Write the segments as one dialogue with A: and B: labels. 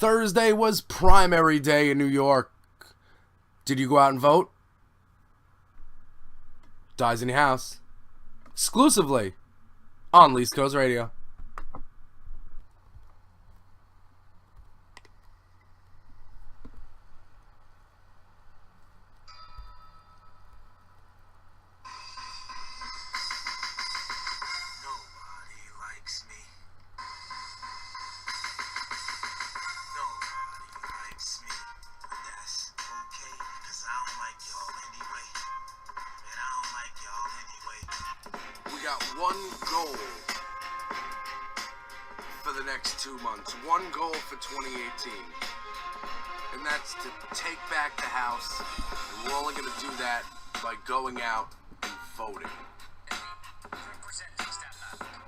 A: Thursday was primary day in New York. Did you go out and vote? Dyze in your house. Exclusively on East Coast Radio. One goal for the next 2 months. One goal for 2018. And that's to take back the House. And we're only going to do that by going out and voting.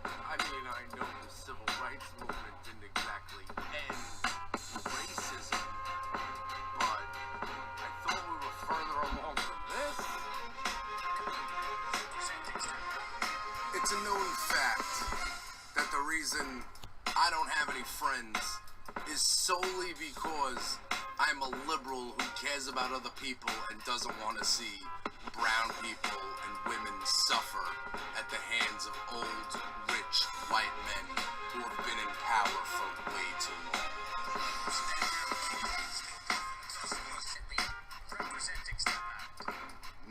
A: I mean, I know the civil rights movement didn't exactly end racism, but I thought we were further along than this. It's a known fact that the reason I don't have any friends is solely because I'm a liberal who cares about other people and doesn't want to see brown people and women suffer at the hands of old, rich, white men who have been in power for way too long.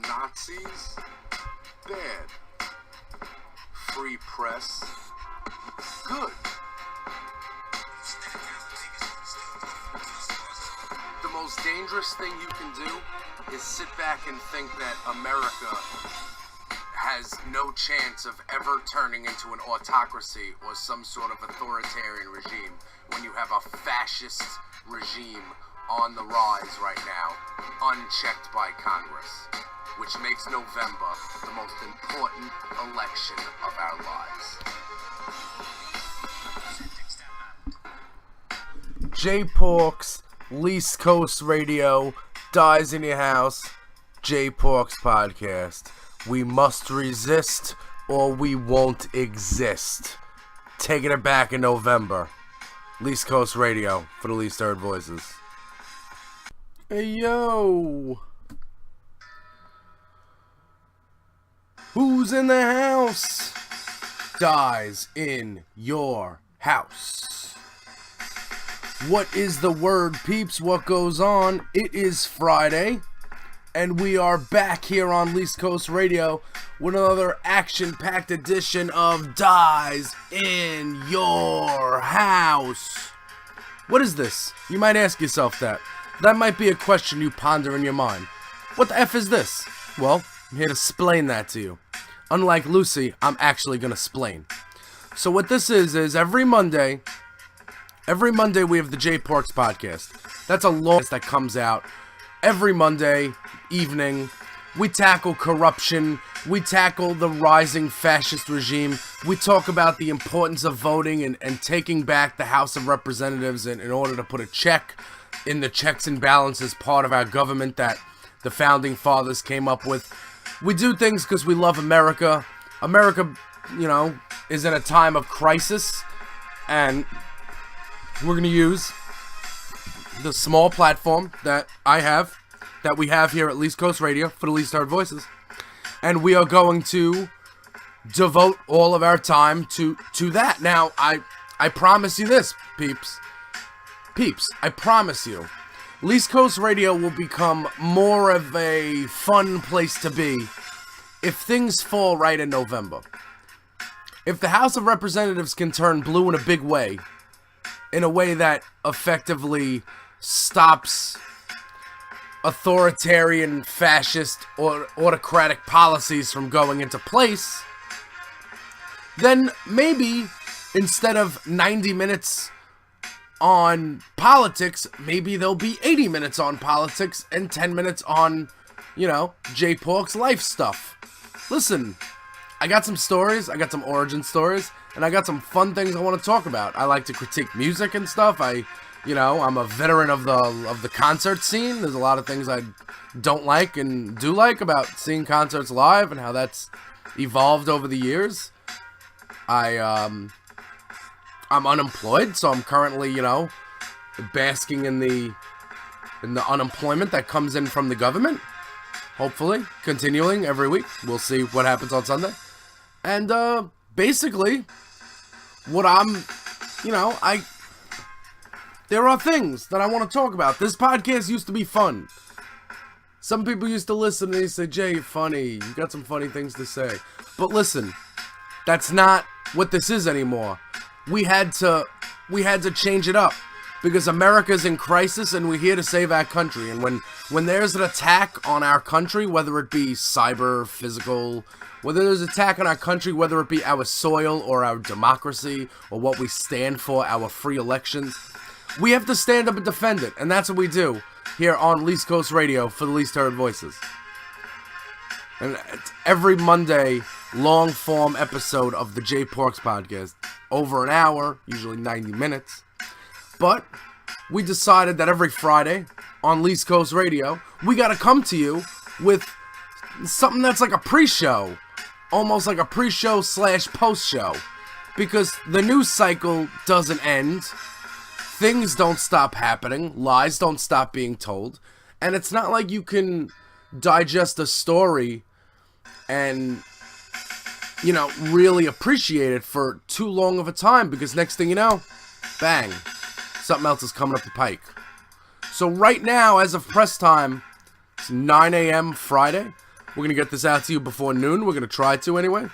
A: Nazis? Bad. Free press? Good. The most dangerous thing you can do is sit back and think that America has no chance of ever turning into an autocracy or some sort of authoritarian regime when you have a fascist regime on the rise right now, unchecked by Congress, which makes November the most important election of our lives. J Pork's East Coast Radio, Dyze in your house, J Pork's podcast. We must resist or we won't exist. Taking it back in November. East Coast Radio for the least heard voices. Hey yo! Who's in the house? Dyze in your house. What is the word, peeps? What goes on? It is Friday, and we are back here on East Coast Radio with another action-packed edition of Dyze in your house. What is this? You might ask yourself that. That might be a question you ponder in your mind. What the F is this? Well, I'm here to explain that to you. Unlike Lucy, I'm actually gonna explain. So what this is every Monday we have the J Porks podcast. That's a long that comes out every Monday evening. We tackle corruption. We tackle the rising fascist regime. We talk about the importance of voting and taking back the House of Representatives in order to put a check in the checks and balances part of our government that the Founding Fathers came up with. We do things because we love America. America, is in a time of crisis, and we're going to use the small platform that we have here at East Coast Radio for the least heard voices, and we are going to devote all of our time to that. Now, I promise you this, peeps, I promise you, East Coast Radio will become more of a fun place to be if things fall right in November. If the House of Representatives can turn blue in a big way, in a way that effectively stops authoritarian, fascist, or autocratic policies from going into place, then maybe instead of 90 minutes on politics, maybe there'll be 80 minutes on politics and 10 minutes on, J Pork's life stuff. Listen, I got some stories, I got some origin stories, and I got some fun things I want to talk about. I like to critique music and stuff. I'm a veteran of the concert scene. There's a lot of things I don't like and do like about seeing concerts live and how that's evolved over the years. I'm unemployed, so I'm currently, basking in the unemployment that comes in from the government. Hopefully, continuing every week. We'll see what happens on Sunday. And basically, what there are things that I want to talk about. This podcast used to be fun. Some people used to listen and they say, Jay, you're funny. You got some funny things to say. But listen, that's not what this is anymore. We had to change it up. Because America's in crisis and we're here to save our country. And when there's an attack on our country, whether it be cyber, physical, whether there's an attack on our country, whether it be our soil or our democracy or what we stand for, our free elections, we have to stand up and defend it. And that's what we do here on Least Coast Radio for the Least Heard Voices. And it's every Monday, long-form episode of the Jay Porks podcast. Over an hour, usually 90 minutes. But we decided that every Friday on Least Coast Radio, we got to come to you with something that's like a pre-show. Almost like a pre-show / post-show. Because the news cycle doesn't end. Things don't stop happening. Lies don't stop being told. And it's not like you can digest a story and, really appreciate it for too long of a time. Because next thing you know, bang. Something else is coming up the pike. So right now, as of press time, it's 9 a.m. Friday. We're going to get this out to you before noon. We're going to try to anyway.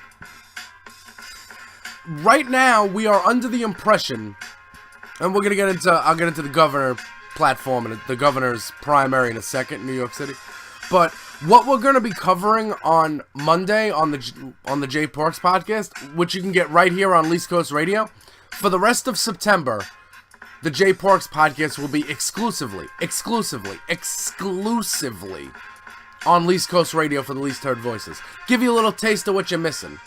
A: Right now, we are under the impression, and we're going to I'll get into the governor platform and the governor's primary in a second in New York City. But what we're going to be covering on Monday on the Jay Porks podcast, which you can get right here on Least Coast Radio, for the rest of September, the Jay Porks podcast will be exclusively on Least Coast Radio for the Least Heard Voices. Give you a little taste of what you're missing.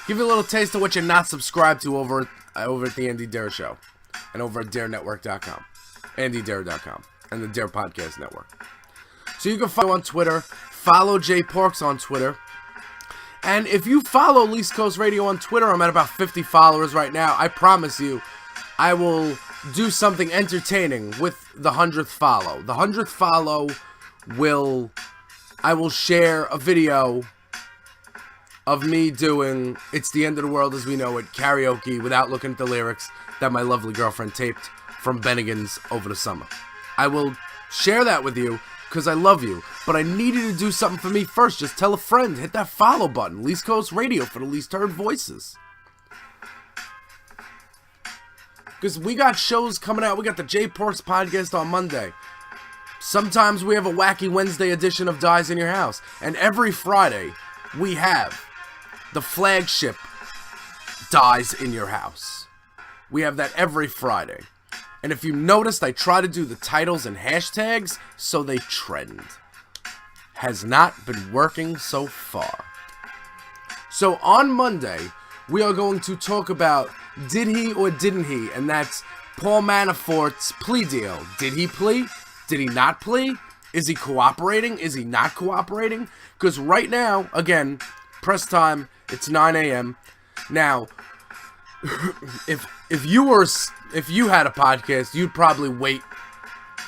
A: Give you a little taste of what you're not subscribed to over at the Andy Dare Show and over at DareNetwork.com, AndyDare.com, and the Dare Podcast Network. So you can follow on Twitter, follow Jay Porks on Twitter, and if you follow Least Coast Radio on Twitter, I'm at about 50 followers right now. I promise you, I will do something entertaining with the 100th follow. The 100th follow I will share a video of me doing It's the End of the World as We Know It karaoke without looking at the lyrics that my lovely girlfriend taped from Bennigan's over the summer. I will share that with you because I love you, but I need you to do something for me first. Just tell a friend, hit that follow button, Least Coast Radio for the Least Heard Voices. Because we got shows coming out. We got the Jay Porks podcast on Monday. Sometimes we have a wacky Wednesday edition of Dyze in Your House. And every Friday, we have the flagship Dyze in Your House. We have that every Friday. And if you noticed, I try to do the titles and hashtags so they trend. Has not been working so far. So on Monday, we are going to talk about Did He or Didn't He? And that's Paul Manafort's plea deal. Did he plea? Did he not plea? Is he cooperating? Is he not cooperating? Because right now, again, press time, it's 9 a.m. Now, if you had a podcast, you'd probably wait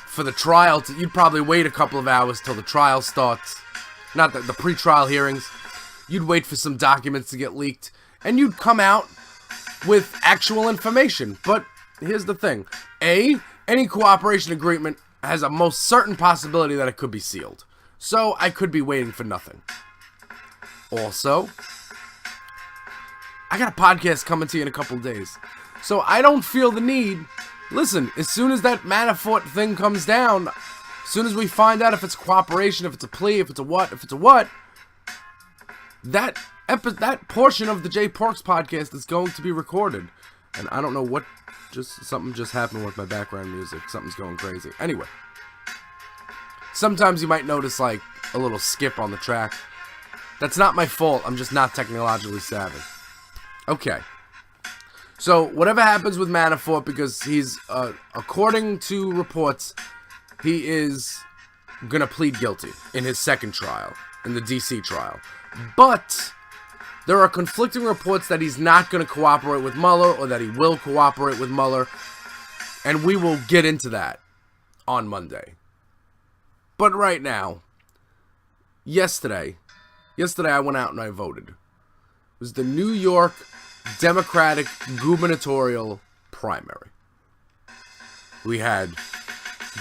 A: for the trial. You'd probably wait a couple of hours till the trial starts. Not the pre-trial hearings. You'd wait for some documents to get leaked. And you'd come out with actual information. But here's the thing. Any cooperation agreement has a most certain possibility that it could be sealed. So I could be waiting for nothing. Also, I got a podcast coming to you in a couple days. So I don't feel the need. Listen, as soon as that Manafort thing comes down, as soon as we find out if it's cooperation, if it's a plea, if it's a what, that portion of the Jay Porks podcast is going to be recorded. And I don't know what, something just happened with my background music. Something's going crazy. Anyway. Sometimes you might notice, like, a little skip on the track. That's not my fault. I'm just not technologically savvy. Okay. So, whatever happens with Manafort, because he's, according to reports, he is gonna plead guilty in his second trial, in the DC trial. But there are conflicting reports that he's not gonna cooperate with Mueller, or that he will cooperate with Mueller. And we will get into that on Monday. But right now, yesterday I went out and I voted. It was the New York Democratic gubernatorial primary. We had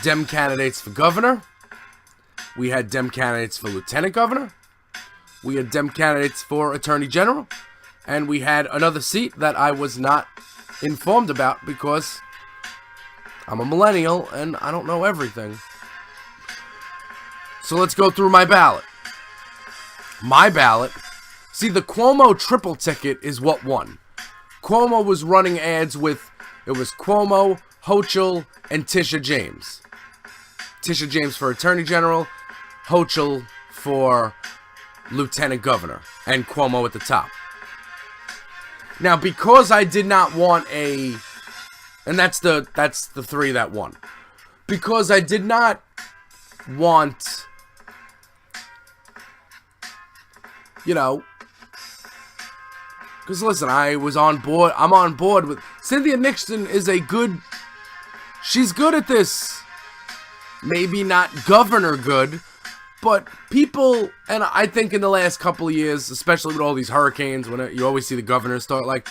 A: Dem candidates for governor. We had Dem candidates for lieutenant governor. We had Dem candidates for attorney general. And we had another seat that I was not informed about because I'm a millennial and I don't know everything. So let's go through my ballot. My ballot. See, the Cuomo triple ticket is what won. Cuomo was running ads with, it was Cuomo, Hochul, and Tisha James. Tisha James for attorney general, Hochul for lieutenant governor, and Cuomo at the top. Now, because I did not want a, and that's the three that won. Because I did not want, you know, because listen, I was on board, I'm on board with, Cynthia Nixon is a good, she's good at this. Maybe not governor good, but people, and I think in the last couple of years, especially with all these hurricanes, when you always see the governor start, like,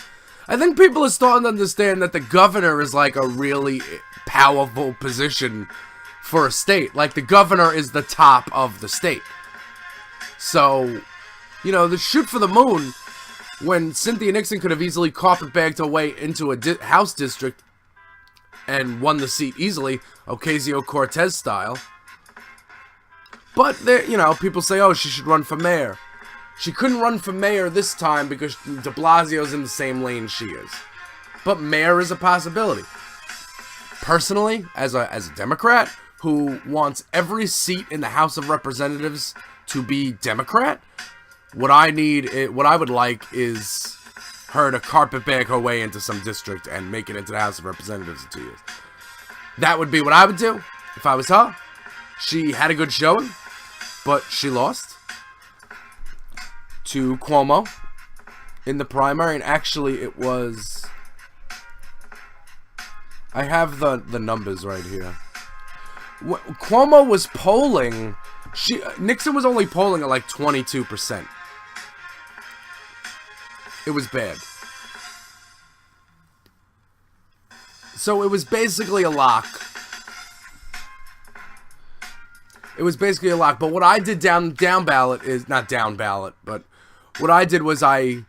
A: I think people are starting to understand that the governor is like a really powerful position for a state. Like, the governor is the top of the state. So, you know, the shoot for the moon, when Cynthia Nixon could have easily carpetbagged her way into a House district and won the seat easily, Ocasio-Cortez style. But, there, you know, people say, oh, she should run for mayor. She couldn't run for mayor this time because de Blasio's in the same lane she is. But mayor is a possibility. Personally, as a Democrat who wants every seat in the House of Representatives to be Democrat, what I would like is her to carpetbag her way into some district and make it into the House of Representatives in 2 years. That would be what I would do if I was her. She had a good showing, but she lost to Cuomo in the primary, and actually it was, I have the numbers right here. Cuomo was polling, Nixon was only polling at like 22%. It was bad. So it was basically a lock. It was basically a lock. But what I did down ballot is, not down ballot, but what I did was I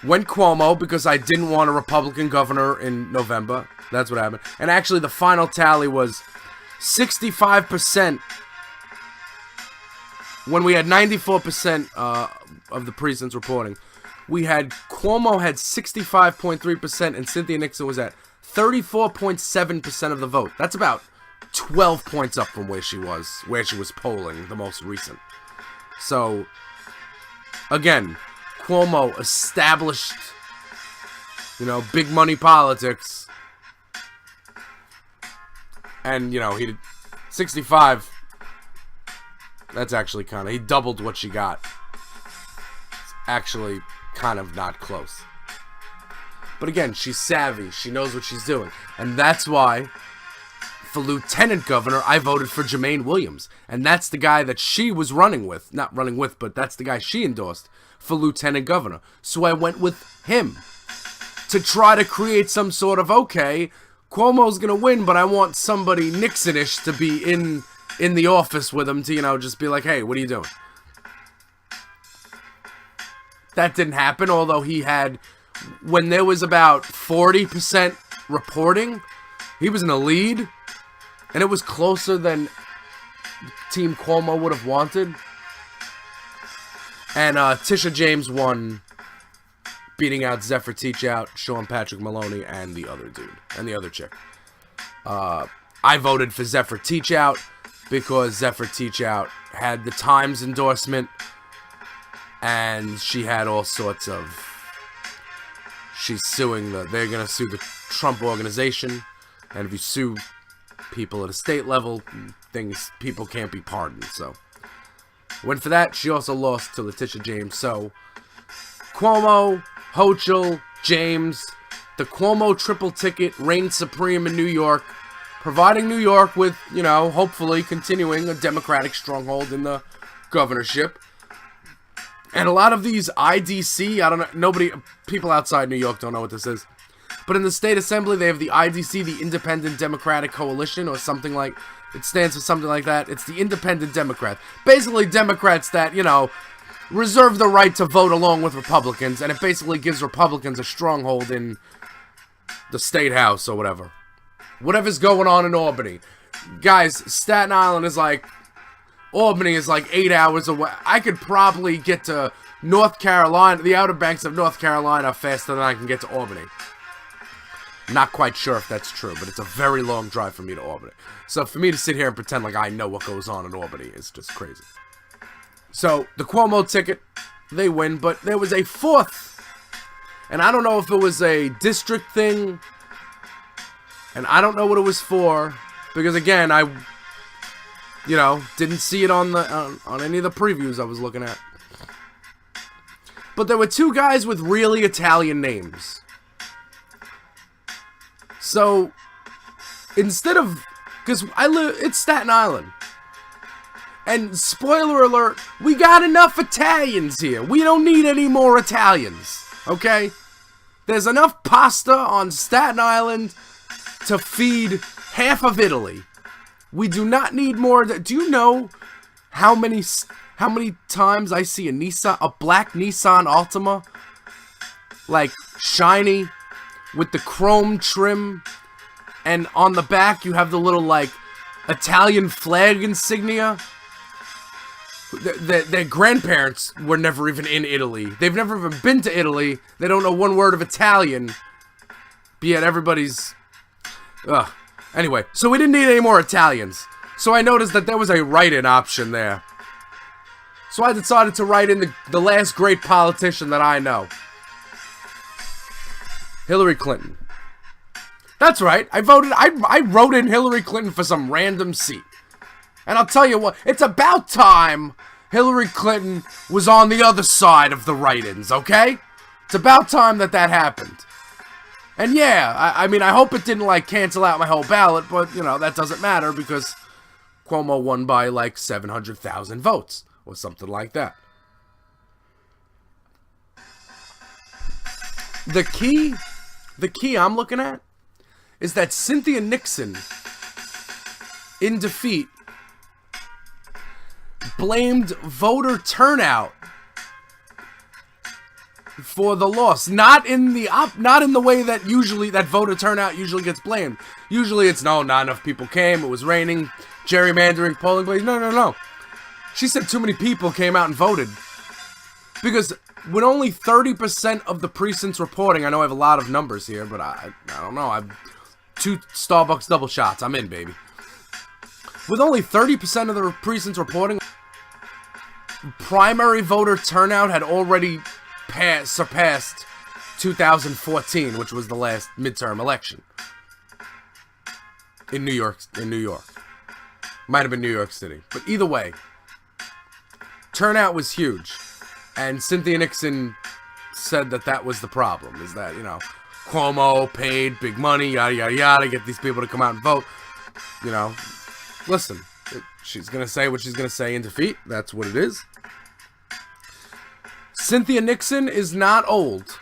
A: went Cuomo because I didn't want a Republican governor in November. That's what happened. And actually the final tally was 65%. When we had 94% of the precincts reporting, we had Cuomo had 65.3% and Cynthia Nixon was at 34.7% of the vote. That's about 12 points up from where she was polling the most recent. So, again, Cuomo established, you know, big money politics. And, you know, he did 65. That's actually kind of, he doubled what she got. It's actually kind of not close. But again, she's savvy. She knows what she's doing. And that's why, for lieutenant governor, I voted for Jermaine Williams. And that's the guy that she was running with. Not running with, but that's the guy she endorsed for lieutenant governor. So I went with him to try to create some sort of, okay, Cuomo's going to win, but I want somebody Nixon-ish to be in the office with him to, you know, just be like, hey, what are you doing? That didn't happen, although he had, when there was about 40% reporting, he was in the lead, and it was closer than Team Cuomo would have wanted. And Tisha James won, beating out Zephyr Teachout, Sean Patrick Maloney, and the other dude, and the other chick. I voted for Zephyr Teachout because Zephyr Teachout had the Times endorsement, and she had all sorts of, she's suing they're going to sue the Trump organization, and if you sue people at a state level, people can't be pardoned, so. Went for that. She also lost to Letitia James, so Cuomo, Hochul, James, the Cuomo triple ticket reigns supreme in New York, providing New York with, you know, hopefully continuing a Democratic stronghold in the governorship. And a lot of these IDC, I don't know, people outside New York don't know what this is. But in the state assembly, they have the IDC, the Independent Democratic Coalition, or something like, it stands for something like that. It's the Independent Democrats. Basically, Democrats that, you know, reserve the right to vote along with Republicans, and it basically gives Republicans a stronghold in the state house or whatever. Whatever's going on in Albany. Guys, Staten Island is like, Albany is like 8 hours away. I could probably get to North Carolina, the Outer Banks of North Carolina, faster than I can get to Albany. Not quite sure if that's true, but it's a very long drive for me to Albany. So for me to sit here and pretend like I know what goes on in Albany is just crazy. So, the Cuomo ticket, they win, but there was a fourth. And I don't know if it was a district thing, and I don't know what it was for, because again, I, you know, didn't see it on the on any of the previews I was looking at. But there were two guys with really Italian names. So, instead of, because it's Staten Island. And spoiler alert, we got enough Italians here. We don't need any more Italians, okay? There's enough pasta on Staten Island to feed half of Italy. We do not need more. Do you know how many times I see a black Nissan Altima, like shiny, with the chrome trim, and on the back you have the little like Italian flag insignia? Their grandparents were never even in Italy. They've never even been to Italy. They don't know one word of Italian. But yet everybody's... Ugh. Anyway, so we didn't need any more Italians. So I noticed that there was a write-in option there. So I decided to write in the last great politician that I know. Hillary Clinton. That's right. I wrote in Hillary Clinton for some random seat. And I'll tell you what, it's about time Hillary Clinton was on the other side of the write-ins, okay? It's about time that happened. And yeah, I mean, I hope it didn't, like, cancel out my whole ballot, but, you know, that doesn't matter because Cuomo won by, like, 700,000 votes or something like that. The key I'm looking at is that Cynthia Nixon, in defeat, blamed voter turnout for the loss. Not in the way that that voter turnout usually gets blamed. Usually it's not enough people came, it was raining, gerrymandering, polling place. No. She said too many people came out and voted. Because when only 30% of the precincts reporting, I know I have a lot of numbers here, but I don't know. I've 2 Starbucks double shots. I'm in, baby. With only 30% of the precincts reporting, primary voter turnout had already surpassed 2014, which was the last midterm election in New York. Might have been New York City, but either way, turnout was huge, and Cynthia Nixon said that was the problem. Is that, you know, Cuomo paid big money, yada yada yada, get these people to come out and vote. You know, listen. She's going to say what she's going to say in defeat. That's what it is. Cynthia Nixon is not old.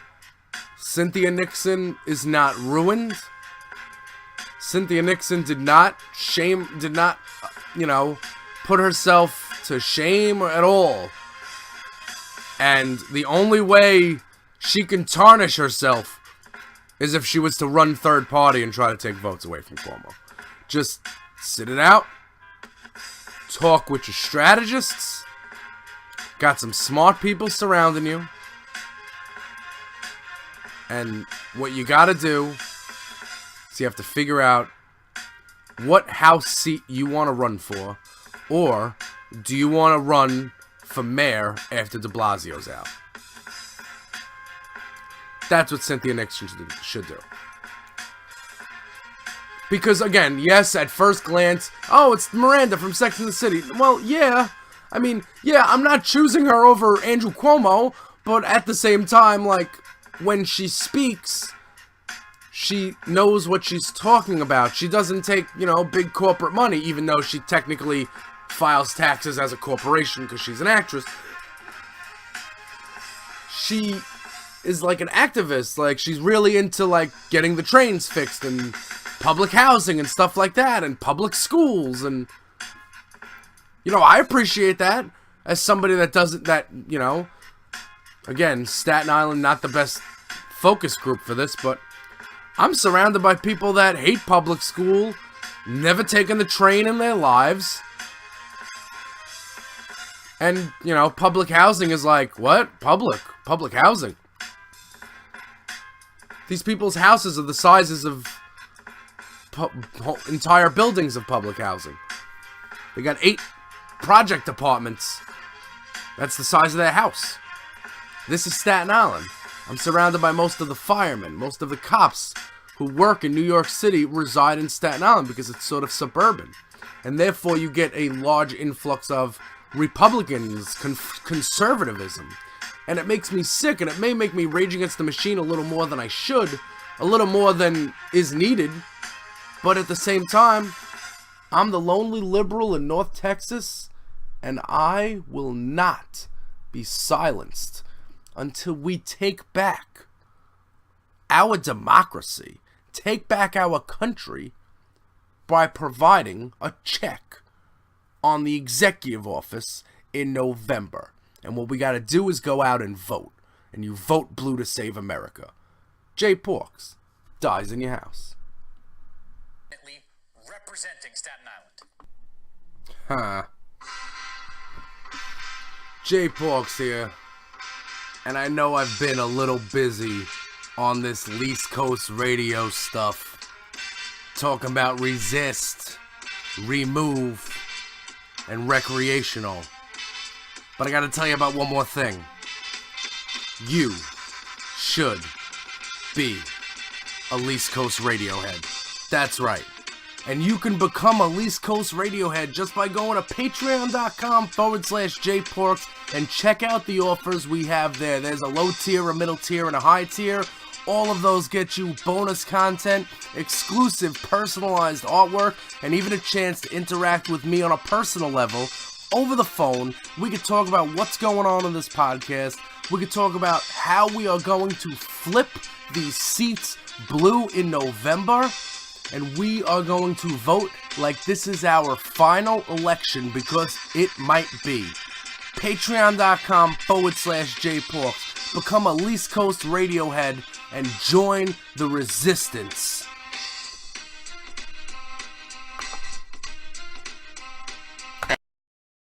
A: Cynthia Nixon is not ruined. Cynthia Nixon did not, you know, put herself to shame at all. And the only way she can tarnish herself is if she was to run third party and try to take votes away from Cuomo. Just sit it out. Talk with your strategists. Got some smart people surrounding you. And what you gotta do is you have to figure out what House seat you want to run for. Or do you want to run for mayor after de Blasio's out? That's what Cynthia Nixon should do. Because, again, yes, at first glance, oh, it's Miranda from Sex and the City. Well, yeah. I mean, yeah, I'm not choosing her over Andrew Cuomo, but at the same time, like, when she speaks, she knows what she's talking about. She doesn't take, big corporate money, even though she technically files taxes as a corporation because she's an actress. She is like an activist. Like, she's really into, like, getting the trains fixed and public housing and stuff like that and public schools. And, I appreciate that as somebody that doesn't, again, Staten Island, not the best focus group for this, but I'm surrounded by people that hate public school, never taken the train in their lives. And, public housing is like, what? Public housing. These people's houses are the sizes of entire buildings of public housing. They got 8 project apartments. That's the size of their house. This is Staten Island. I'm surrounded by most of the firemen, most of the cops who work in New York City reside in Staten Island because it's sort of suburban. And therefore you get a large influx of Republicans, conservatism. And it makes me sick, and it may make me rage against the machine a little more than I should, a little more than is needed. But at the same time, I'm the lonely liberal in North Texas, and I will not be silenced until we take back our democracy, take back our country by providing a check on the executive office in November. And what we got to do is go out and vote. And you vote blue to save America. Jay Porks, Dyze in your house.
B: Representing Staten
A: Huh.
B: Island.
A: Jay Porks here. And I know I've been a little busy on this East Coast radio stuff. Talking about resist, remove, and recreational. But I gotta tell you about one more thing. You should be a East Coast Radiohead. That's right. And you can become a East Coast Radiohead just by going to patreon.com/JPorks and check out the offers we have there. There's a low tier, a middle tier, and a high tier. All of those get you bonus content, exclusive personalized artwork, and even a chance to interact with me on a personal level over the phone. We could talk about what's going on in this podcast. We could talk about how we are going to flip these seats blue in November. And we are going to vote like this is our final election, because it might be. Patreon.com/JPorks. Become a East Coast Radiohead and join the resistance.